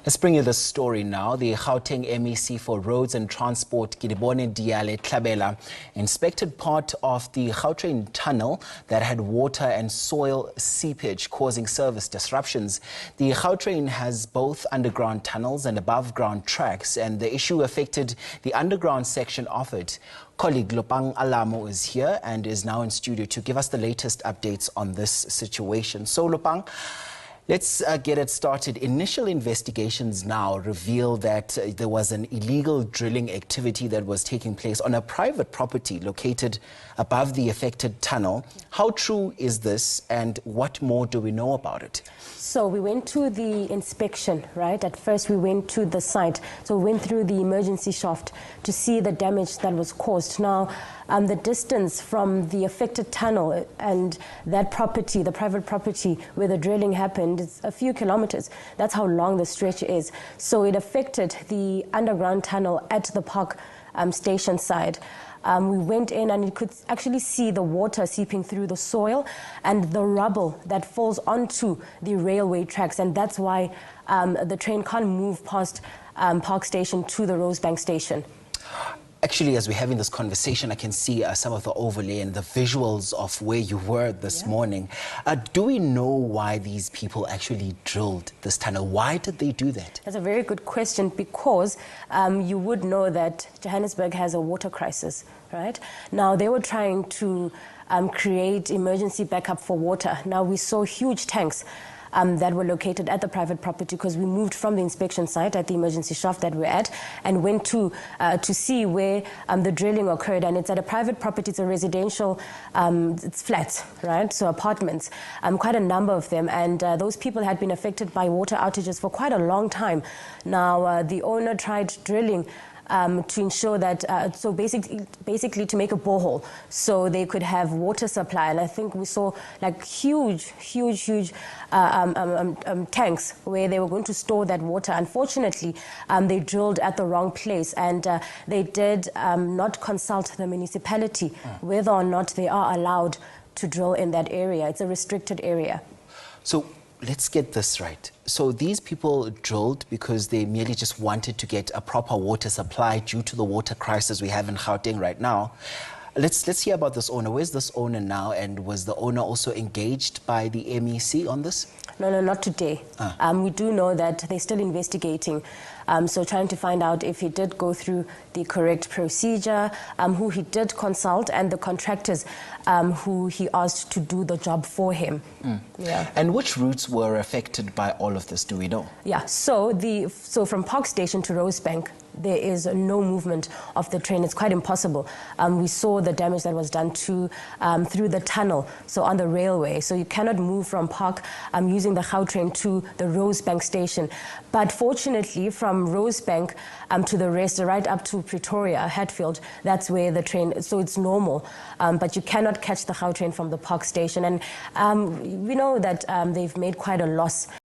Let's bring you this story now. The Gauteng MEC for Roads and Transport, Gidibone Diale Tlabela, inspected part of the Gautrain tunnel that had water and soil seepage causing service disruptions. The Gautrain has both underground tunnels and above-ground tracks, and the issue affected the underground section of it. Colleague Lopang Alamo is here and is now in studio to give us the latest updates on this situation. So, Lopang, let's get it started. Initial investigations now reveal that there was an illegal drilling activity that was taking place on a private property located above the affected tunnel. How true is this, and what more do we know about it? So we went to the inspection, right? At first we went to the site. So we went through the emergency shaft to see the damage that was caused. Now, the distance from the affected tunnel and that property, the private property where the drilling happened, is a few kilometers. That's how long the stretch is. So it affected the underground tunnel at the park station side. We went in and you could actually see the water seeping through the soil and the rubble that falls onto the railway tracks, and that's why the train can't move past Park Station to the Rosebank Station. Actually, as we're having this conversation, I can see some of the overlay and the visuals of where you were this morning. Do we know why these people actually drilled this tunnel? Why did they do that? That's a very good question, because you would know that Johannesburg has a water crisis, right? Now, they were trying to create emergency backup for water. Now, we saw huge tanks that were located at the private property, because we moved from the inspection site at the emergency shaft that we're at and went to see where the drilling occurred. And it's at a private property, it's a residential, it's flats, right? So apartments, quite a number of them. And those people had been affected by water outages for quite a long time. Now, the owner tried drilling to ensure that, so basically to make a borehole so they could have water supply. And I think we saw like huge tanks where they were going to store that water. Unfortunately, they drilled at the wrong place, and they did not consult the municipality whether or not they are allowed to drill in that area. It's a restricted area. So let's get this right. So these people drilled because they merely just wanted to get a proper water supply due to the water crisis we have in Gauteng right now. Let's hear about this owner. Where's this owner now, and was the owner also engaged by the MEC on this? No, not today. We do know that they're still investigating, so trying to find out if he did go through the correct procedure, who he did consult, and the contractors who he asked to do the job for him. Yeah. And which routes were affected by all of this, do we know? Yeah, so from Park Station to Rosebank, there is no movement of the train. It's quite impossible. We saw the damage that was done to through the tunnel, so on the railway. So you cannot move from Park using the Gautrain to the Rosebank station. But fortunately, from Rosebank to the rest, right up to Pretoria, Hatfield, that's where the train, so it's normal. But you cannot catch the Gautrain from the Park Station. And we know that they've made quite a loss